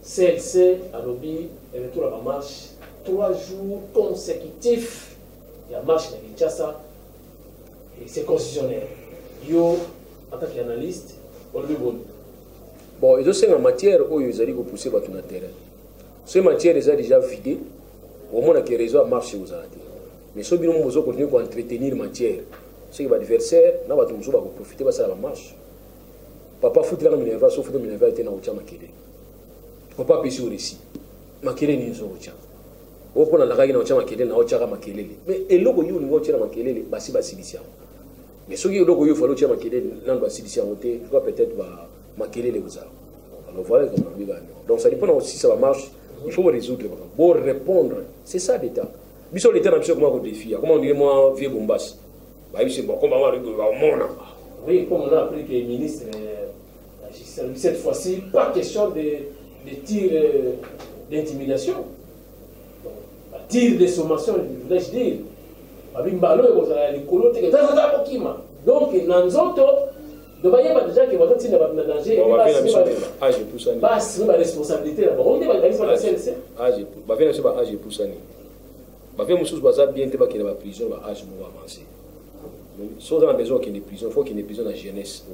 CLC, à l'objet, et retour à la marche, 3 jours consécutifs, il y a marche à Kinshasa, et c'est constitutionnel. Yo, en tant qu'analyste, on le bon. Bon, ils ont en matière où ils allaient pousser sur le terrain. Ces matières, ils ont déjà vidé, au moins qu'il y a réseau à marcher aux arrêtés. Mais ceux qui ont besoin de continuer à entretenir la matière, ceux qui ont adversaire, ils vont profiter de la marche. Papa fout la Minerva, sauf que Minerva était dans le Makele. Papa pêche au récit. Makele n'est pas au Tchad. Au point de la règle, on a Makele, on a Makele. Mais et l'eau, il y a Makele, c'est Basilicien. Mais ceux qui ont l'eau, il faut le Makele, l'un de Basilicien, je crois peut-être Makele les Gouza. Alors voilà comment on va. Donc ça dépend aussi si ça marche. Il faut résoudre. Pour répondre, c'est ça l'État. Bisous l'État n'a pas comment on défie. Comment on dit moi, vieux Bombas. C'est bon, comment on va rigoler au monde. Oui, comme on a appris que le ministre, cette fois-ci, pas question de tir d'intimidation. Tir de sommation, voulais-je dire. Donc, Nanzoto, de manière pas déjà que vous êtes dans le danger, c'est la responsabilité. On dit que la CLC. Si on a besoin qu'il y ait des prisons, il faut qu'il y ait des prisons dans la jeunesse.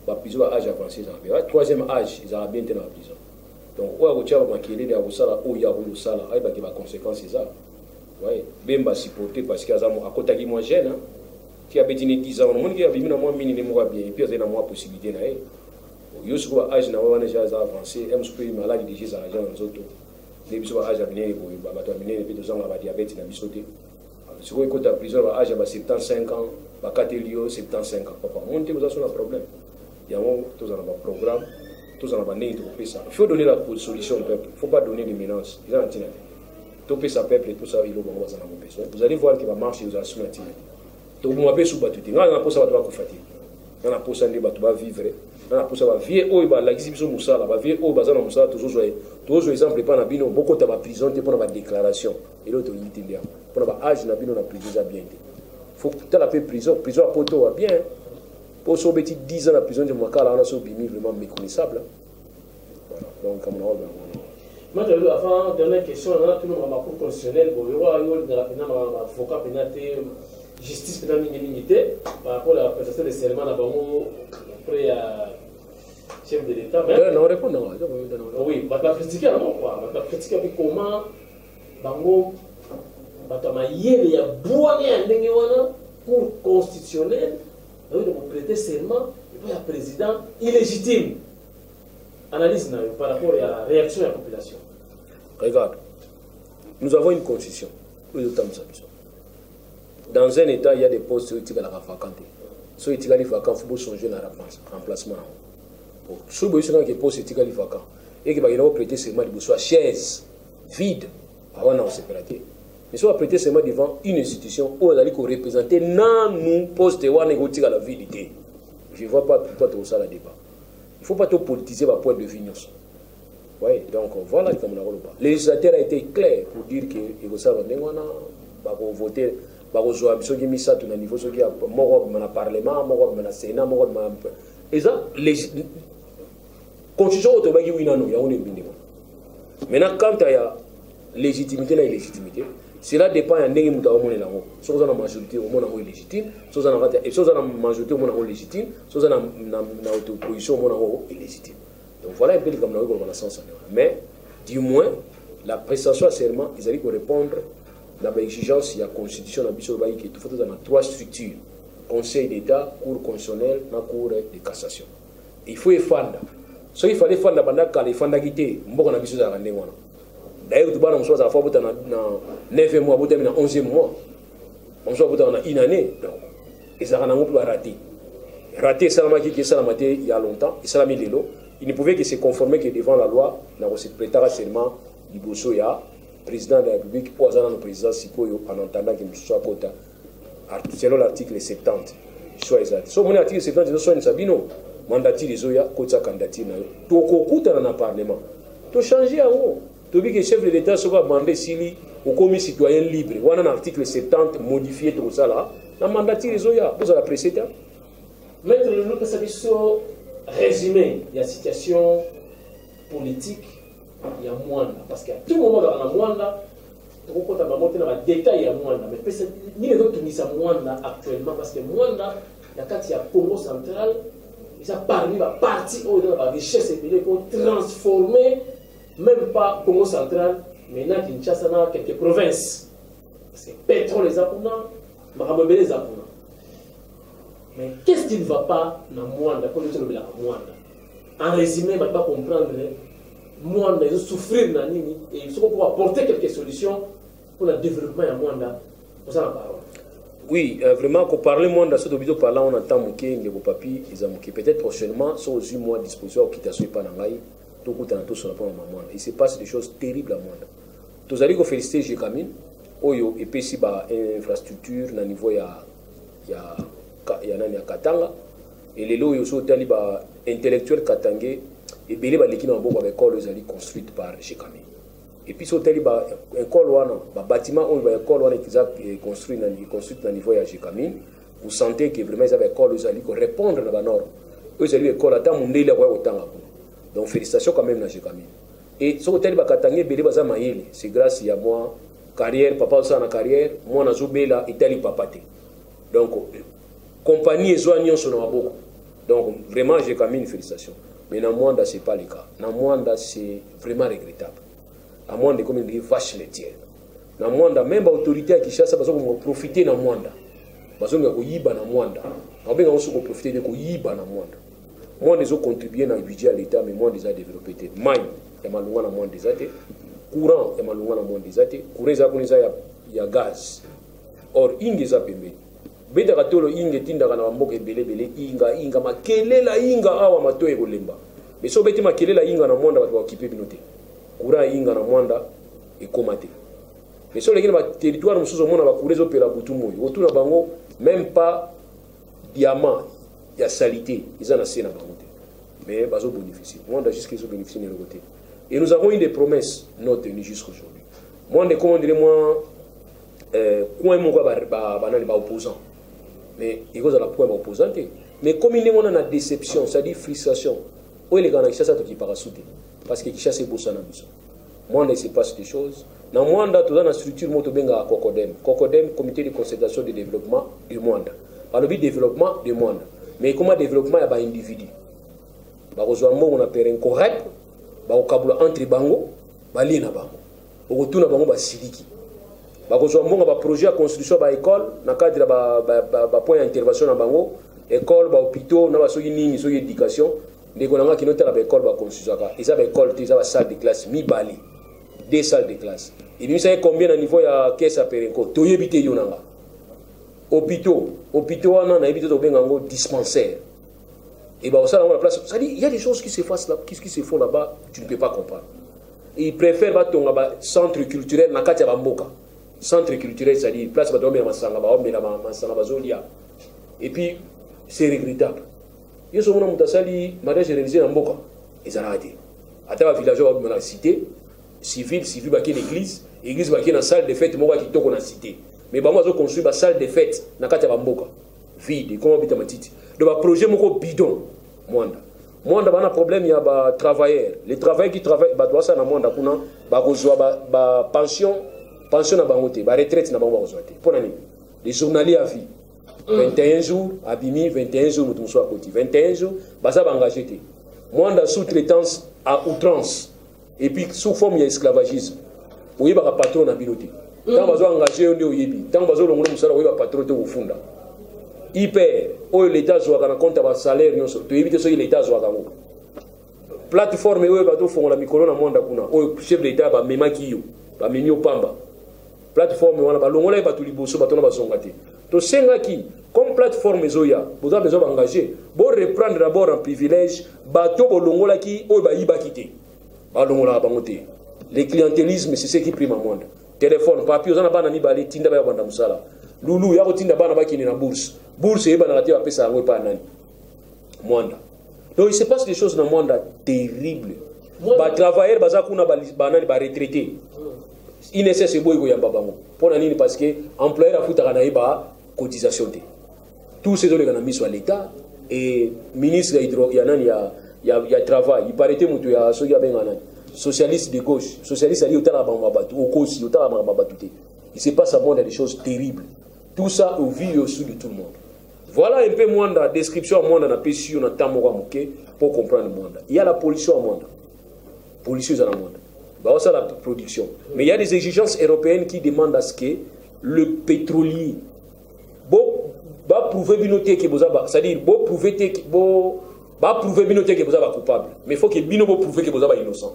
La prison à âge avancé. Troisième âge, ils ont bien été dans la prison. Donc, il y a des conséquences. Il y a supporter parce qu'il y a un côté qui est moins jeune. Qui a 10 ans, il y a moins minimum bien, et puis il y a moins possibilité. Il y a âge avancé, il y a malade déjà dans les autres. Les bisous à âge à venir, il y a 2 ans, il y a diabète, il y a bisoté. Si vous écoutez la prison, l'âge à 75 ans, il y a 75 ans. Papa, montez, vous avez un problème. Il y a un programme, il faut donner la solution au peuple. Il ne faut pas donner des menaces. Tout ça, peuple et tout ça, il y a besoin. Vous allez voir qu'il va marcher, vous allez se mettre. Donc, vous m'avez sous-battu. Vous allez voir ça va fatiguer. Vous allez voir ça va vivre. Vous allez voir ça va vivre. La exhibition Moussa, va vivre. Vous allez voir ça, toujours exemple, pas dans la beaucoup de prison, pour la déclaration. Et l'autre, il y a pour l'âge, la prison, bien. Il faut que la prison à Poto, bien. Pour sauver 10 ans la prison de Mwakala, on a sauvé vraiment méconnaissable. Voilà, donc, comme on a avant, dernière question, on a tout le monde en cours constitutionnel, il y a un avocat pénalité, justice pénale immunité, par rapport à la prestation des serments après chef de l'État. Non, répond non. Oui, on va critiquer comment il y a un cours constitutionnel, de prêter serment, et puis un président illégitime. Analyse par rapport à la réaction de la population. Regarde, nous avons une constitution. Dans un État, il y a des postes qui sont vacants. Ceux qui sont vacants, il faut changer le remplacement. Ceux qui sont vacants, et qui vont prêter serment devant chaise vide, avant de se prêter. Mais si on va prêter serment devant une institution où on va représenter nous postes où on a la vérité. Je ne vois pas pourquoi tout ça le débat. Il ne faut pas tout politiser par point de vue. Oui, donc voilà comme on a voté. Le législateur a été clair pour dire que il va voter, ceux qui ont mis ça tout à niveau, ceux qui ont mis le Parlement, le Sénat, et ça, la Constitution automatique, il y a un maintenant, quand il y a légitimité et illégitimité, cela dépend de l'année où on est là. Si on a la majorité, on est illégitime. Si on a la majorité, on est légitime. Si on a l'opposition, on est illégitime. Donc voilà un peu comme on a sens. Mais, du moins, la prestation à serment, ils allaient répondre à l'exigence de la Constitution de la qui est dans 3 structures. Conseil d'État, Cour constitutionnelle, la Cour de cassation. Il faut y faire. Si il fallait faire la bande, quand il faut y faire, on a besoin de faire. D'ailleurs, tu vas nous faire dans 9 mois, dans 11 mois. On soit dans une année. Et ça va nous rater. Rater, ça il y a longtemps. Et ça il ne pouvait que se conformer que devant la loi, dans le secrétariat seulement du Boussoya, président de la République, ou le président Sikoyo, en entendant qu'il soit quota. Selon l'article 70. Soit exact. Sur mon article 70, soit une sabino, mandatir les Zoya, quota candidature. Tu as dans le Parlement. Tu as changé en haut. Tu as vu que le chef de l'État soit demandé s'il au commis citoyen libre. On a un article 70 modifié tout ça là. La mandature les Zoya, vous avez apprécié ça. mettre le loup sur résumé de la situation politique, il y a moins. Parce qu'à tout moment dans la Mwanda, on a des détails à Mwanda. Mais ni les autres qui sont Mwanda actuellement, parce que Mwanda, il y a Congo central, ils ont parmi la partie où il y a la richesse pour transformer, même pas Congo central, maintenant Kinshasa dans quelques provinces. Parce que pétrole les apuna, Marambe les apuna. Mais qu'est-ce qui ne va pas dans Mwanda, quand nous sommes là Mwanda? En résumé, on ne va pas comprendre. Mwanda, ils ont souffert dans Nini et il faut apporter quelques solutions pour le développement de Mwanda. Pour ça, la parole. Oui, vraiment, quand on parle Mwanda, ce que parler, on entend Mouké, Ndeko Papi, ils ont Mouké. Peut-être prochainement, si on a moi disposition, qui t'a souhaité pas dans l'aïe, tout le temps sur la pomme à Mwanda. Il se passe des choses terribles à Mwanda. Tous allez vous féliciter, j'ai Kamine, Oyo, et puis si bah infrastructure, na niveau il y a Katanga, et les lots, il y a aussi intellectuel Katangé. Et bien, l'équipe en bon école est construite par Jekami. Et puis, il y a un bâtiment où l'école est construite dans le niveau de Jekami. Vous sentez que vraiment, l'école est répondre à la norme. Eux, ils l'école à temps, ils ont autant. Donc, félicitations quand même à Jekami. Et ce hôtel c'est grâce à moi, carrière, papa aussi en carrière, moi, je suis là, Italie, papa. Donc, compagnie et soignants sont beaucoup. Donc, vraiment, Jekami, félicitations. Mais dans Mwanda, ce n'est pas le cas. Dans Mwanda, c'est vraiment regrettable. Dans Mwanda, comme une vache laitière. Dans Mwanda, même l'autorité qui chasse, parce qu'on va profiter dans Mwanda. Parce qu'on va yiba dans Mwanda. On va profiter de yiba dans Mwanda. Mwanda, ils ont contribué dans le budget à l'État, mais Mwanda, ils ont développé. Maï, il y a malunga dans Mwanda des athées. Courant, il y a malunga dans Mwanda des athées. Courant, il y a gaz. Or, il y a pembe. Beta katolo inge tinda kana mboka ebele inga makelela inga awa matoe kolemba. Mais so beti makelela inga na Mwanda bato bakipe binote. Kura inga na Mwanda ekomate. Mais so lekina ba territoire musuzo mona ba kurezo pela butumo. Otuna bango même pas diamant ya salité, ils en a na bango te. Mais bazo bénéficier. Mwanda jusqu'à zo bénéficier de côté. Et nous avons eu des promesses non tenues jusqu'aujourd'hui. Mwanda comment dire moi coin mon ba opposant. Mais il y a un point opposant. Mais comme il y a une déception, c'est-à-dire frustration, où les gens qui sont parasoutés parce qu'ils chassent pour ça. Moi, il se passe des choses. Dans Mwanda, tout dans la structure, moi, je suis à Kokodem. Kokodem, comité de concertation de développement de Mwanda. Par le but développement de Mwanda. Mais comment développement, il y a des individus. On appelle un correct, on a entre bango, balina bango. On retourne bango, siliki. Bakozwa mbonga ba projet de construction ba école na cadre ba point d'intervention na bango école ba hôpitaux na ba soki nini soki éducation ndeko nanga kinota ba école ba construction ka eza ba école te eza ba salle de classe mi bali 2 salles de classe et bien ça combien na niveau ya caisse à perenko to yebite yo nanga hôpitaux wana na yebite to benga ngo dispensaire et ba ça la place ça dit il y a des choses qui se fassent là qui se font là-bas tu ne peux pas comprendre et ils préfèrent ba tonga ba centre culturel na kati ya ba mboka. Centre culturel, c'est-à-dire place où on a et puis c'est regrettable. Il y a un mariage réalisé dans Mboka. Ils ont raté. À un village où on a cité, civil, l'église, l'église dans la salle de fête, moi qui tourne dans la cité. Mais on a construit une salle de fête dans la Mboka. Vide, comment on a dit. Donc, le projet est bidon. Mwanda, il y a un problème, il y a des travailleurs. Les travailleurs qui travaillent, ils doivent faire une pension. Pension na bangote, ba retraite na bango bazwate. Pour nani? Les journaliers à vie. 21 jours, abimi 21 jours mutu muso akoti. 21 jours, baza ba engagé te. Mwanda sous-traitance à outrance et puis sous forme d'esclavagisme. Oyi ba patron na biloté. Tant bazo engagé on oyebi. Tant bazo longola musala oyi ba patron te ofunda. Hyper, oyo l'état zwa na compte ba salaire nyonso. To éviter so l'état zwa kango. Plateforme oyo ba to fongola mikolo na Mwanda kuna. Oyo chef d'état ba memaki yo. Ba menyo pamba. Plateforme wana balongola ba tuliboso batona bazonga te to senga ki comme plateforme zoya vous avez besoin d'engager bon reprendre d'abord en privilège bato bolongola ki o ba yiba kité balongola bango te le clientélisme c'est ce qui prime au monde téléphone papier ozana bana mibale tinda ba banda musala lulu ya ko tinda bana bakini na bourse yeba na raté pesa ngo pa nani Mwanda. Donc il se passe des choses dans Mwanda terribles. Ba travailleurs baza kuna banani ba retraité. Il est nécessaire boy yamba bango. Pour nani parce que employeur a foutu na iba cotisation te. Tous ces gens qui ont mis sur l'état et ministre il y a travail il paraît que il y a socialiste de gauche socialiste ali otala bamabatu okosi otala bamabatu te il se passe à monde des choses terribles tout ça au vu au-dessus de tout le monde. Voilà un peu moins de description à monde na PSU na tamora moké pour comprendre le monde. Il y a la pollution au monde. Pollution dans le monde. Bah ça la production. Mais il y a des exigences européennes qui demandent à ce que le pétrolier va prouver binoté que bozaba, c'est-à-dire prouver que va prouver binoté que bozaba coupable. Mais il faut que bino prouver que bozaba innocent.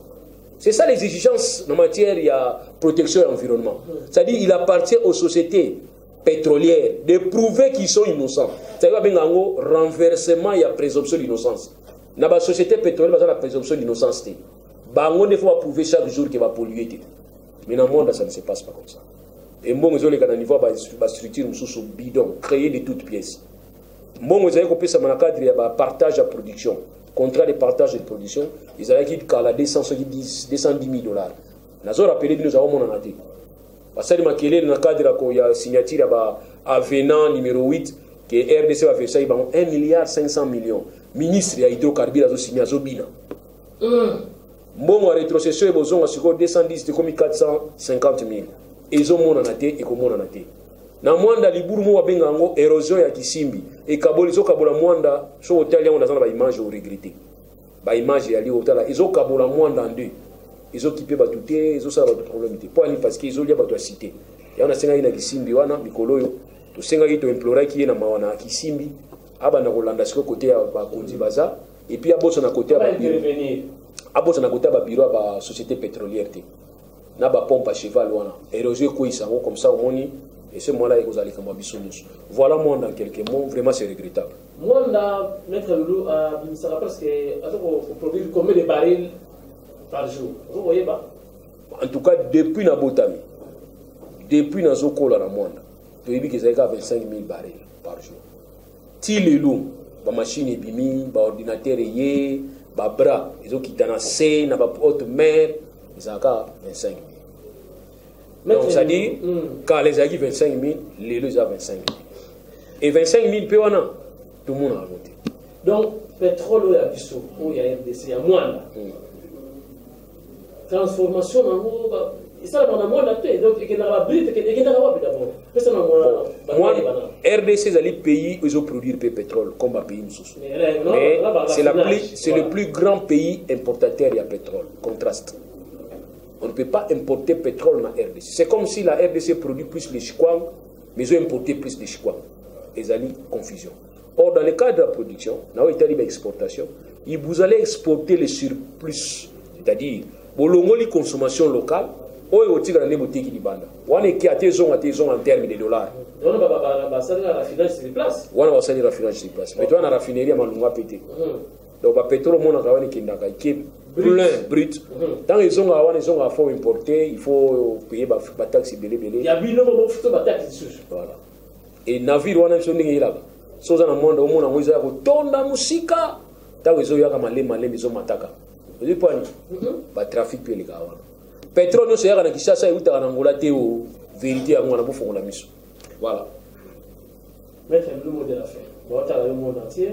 C'est ça les exigences en matière il y a protection de l'environnement. C'est-à-dire il appartient aux sociétés pétrolières de prouver qu'ils sont innocents. C'est-à-dire qu'il y a un renversement, il y a présomption d'innocence. Dans la société pétrolière, il y a la présomption d'innocence. Il faut prouver chaque jour qu'il va polluer. Mais dans le monde, ça ne se passe pas comme ça. Et bon, ils ont les niveau de structure sous bidon, créer de toutes pièces. Bon, vous avez compris ça dans le cadre il y a partage de production, contrat de partage de production. Ils avaient dit qu'à la 210 000 $. Nous avons rappelé que nous avons mon année. Parce que dans le cadre il y a signature avenant numéro 8 que RDC va faire ça, 1,5 milliard. Ministre il y a hydrocarbures qui signé à Zobina. Bon, en rétrocession, ils ont 210 c'est comme 450 000. Ils ont mon année et comme mon année. Na mwanda liburu mo wabenga ngo érosion ya kisimbi e kabolizo kabola mwanda so hotel yango dans ba image au regretter ba image ya li hotel izo kabola mwanda nde izo kipe batute izo sala ba problème te pour aller parce que izo lia ba to cité ya na senga ina kisimbi wana mikoloyo to senga ito implora ki na mawana kisimbi aba na kolanda siko côté ya ba konzi baza et puis aboso na côté ya ba bureau aboso na côté ya ba bureau ba société pétrolière te na ba pompe à cheval wana érosion ko isango comme ça au moni. Et ce mois-là, vous allez comme voilà moi dans quelques mots, vraiment c'est regrettable. Moi, Maître Loulou, ça va parce que on produit combien de barils par jour? Vous voyez pas? En tout cas, depuis Nabotami, depuis Nazoko la Moanda, tu as vu qu'ils avaient 25 000 barils par jour. Si les loups, ma machine est bimi, ma ordinateur est yé, ma bras, ils ont quitté la scène, ma haute mer, ils ont 25 000. Donc, c'est-à-dire, quand les agis 25 000, les lots ont 25 000. Et 25 000 peu en an, tout le monde a voté. Donc, pétrole, il y a Bissau, il y a RDC, il y a moins. Transformation, ça va moins la paix. Donc, il y a la brite, il y a la wabi d'abord. RDC, c'est le pays où ils ont produit le pétrole, comme un pays sous. Mais c'est le plus grand pays importateur de pétrole. Contraste. On ne peut pas importer pétrole dans la RDC. C'est comme si la RDC produit plus de chikwang, mais ils ont importé plus de chikwang. Ils ont confusion. Or, dans le cadre de la production, dans l'exportation, vous allez exporter le surplus. C'est-à-dire, la consommation locale, ou en termes de dollars. On va la raffinerie sur place. On va la raffinerie sur place. Mais toi, la raffinerie, on va péter. Donc, le pétrole, on va plein brut. Tant ils ont à faut importer, il faut payer la taxe belé. Il y a bien de taxe. Voilà. Et navire on a besoin de là. Soza na monde au monde on a tonda musika. Tant ils ont ya kama malé ils mataka. Vous pas ni. Ba trafic pe les gars. Pétrole no se ya na Kinshasa uta na Angola te o vérité ya mwana bofo la miso. Voilà. Mettre le mot de la fin. Bon, tu as le monde entier.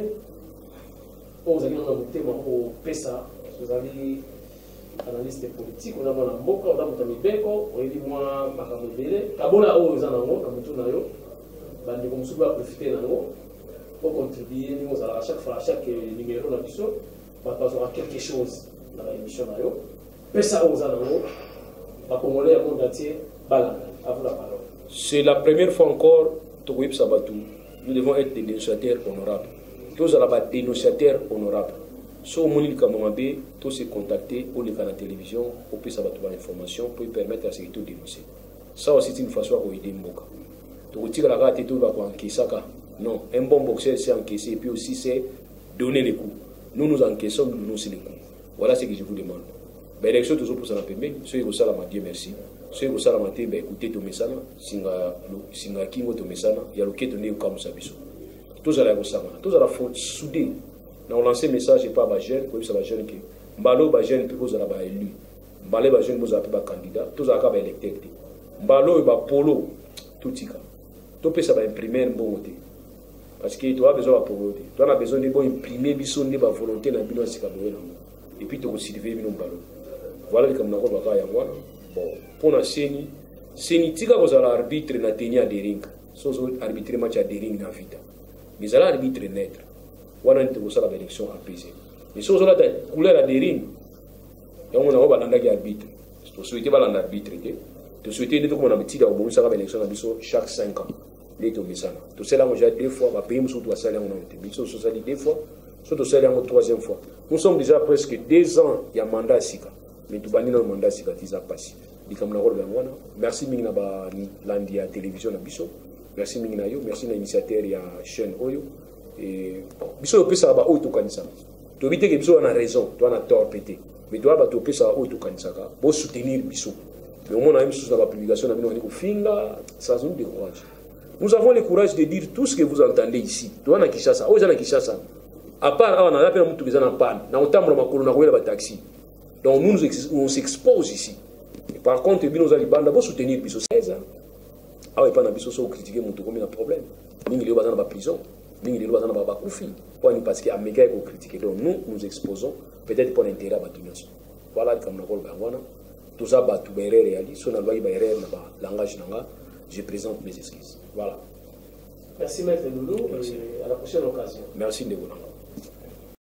Vous avez un thème au PESA. Vous avez analyste politique, on a mon amboka, on a mon amibeko, on dit moi makamobele. Kabola o zanango, kamutu nayo. Bandi comme souba profiter nango pour contribuer nous à chaque fois à chaque numéro na biso, par rapport à quelque chose dans l'émission nayo. PESA o zanango, ba congolais monde entier balanga. À vous la parole. C'est la première fois encore Togoib Sabatou. Nous devons être des dénonciateurs honorables. Tous à la dénonciateurs honorables. Si on moni Kamamabé, tous se contacter au à la télévision, on peut savoir l'information pour permettre à ce que tout dénoncer. Ça aussi c'est une façon à aider Mboka. Donc tu vas rater tout va encaisser. Non, un bon boxeur c'est encaisser et puis aussi c'est donner les coups. Nous nous encaissons, nous donnons aussi les coups. Voilà ce que je vous demande. Ben l'élection toujours pour ça la permet. Ceux qui ça la Dieu merci. Ceux qui ça la matin ben écoutez ton message, singa kingo ton message, il y a le quai donné au Kamusabiso. Tous à la Gosama, tous à la faute soudée. On lance un message et pas à jeune, pour ça la jeune qui Mbalo ba jeune puis vous allez élu. Mbalo ba jeune vous allez pas candidat, tous à cas électeur. Mbalo et ba polo tout tika. Tout peut ça va imprimer un bon côté. Parce que tu as besoin de pauvreté. Tu as besoin de imprimer de la volonté dans le bilan. Et puis tu as aussi des ballons. Voilà comme nous avons fait. Bon, pour la CENI, CENI, tu as l'arbitre na tenir à des rings. Sans arbitrer match à des rings dans la vie. Mais ça l'arbitre net. Voilà une élection apaisée. Mais si on a la couleur à des rings, on a un arbitre. Tu souhaites pas l'arbitre. Tu souhaites que on a petit dans l'élection chaque 5 ans. Les tout ça. Tout cela, moi j'ai 2 fois, ma pays me surtout à salaire on a été. Mais ça dit 2 fois, surtout salaire en 3e fois. Nous sommes déjà presque 2 ans, il y a mandat sika. Mais tout bani dans le mandat sika, il a passé. Merci Mingna ba landia télévision na biso. Merci Mingna yo, merci na initiateur ya chaîne Oyo. Et biso peut ça ba auto kanisa. Tu éviter que biso on a raison, tu as tort pété. Mais tu as ba topé ça auto kanisa ka, pour soutenir biso. Mais au moins on a une source dans la publication na bino ni ko finga, ça nous décourage. Nous avons le courage de dire tout ce que vous entendez ici. Tu vois na Kinshasa, oh na Kinshasa. À part on a la peine mutu bizana pan, na otambo na makolo na koyela ba taxi. Donc nous on s'expose ici. Et par contre, nous allons soutenir biso 16 ans. Ah oui, pas na biso so critiquer mutu comme un problème. Mingi le bazana ba prison, mingi le bazana ba kufi. Parce que Américain est critiqué. Donc nous exposons peut-être pour l'intérêt à la nation. Voilà comme nous avons tout ça, tout est réalisé. Si on a le langage, je présente mes excuses. Voilà. Merci Maître Loulou et à la prochaine occasion. Merci Ndegona.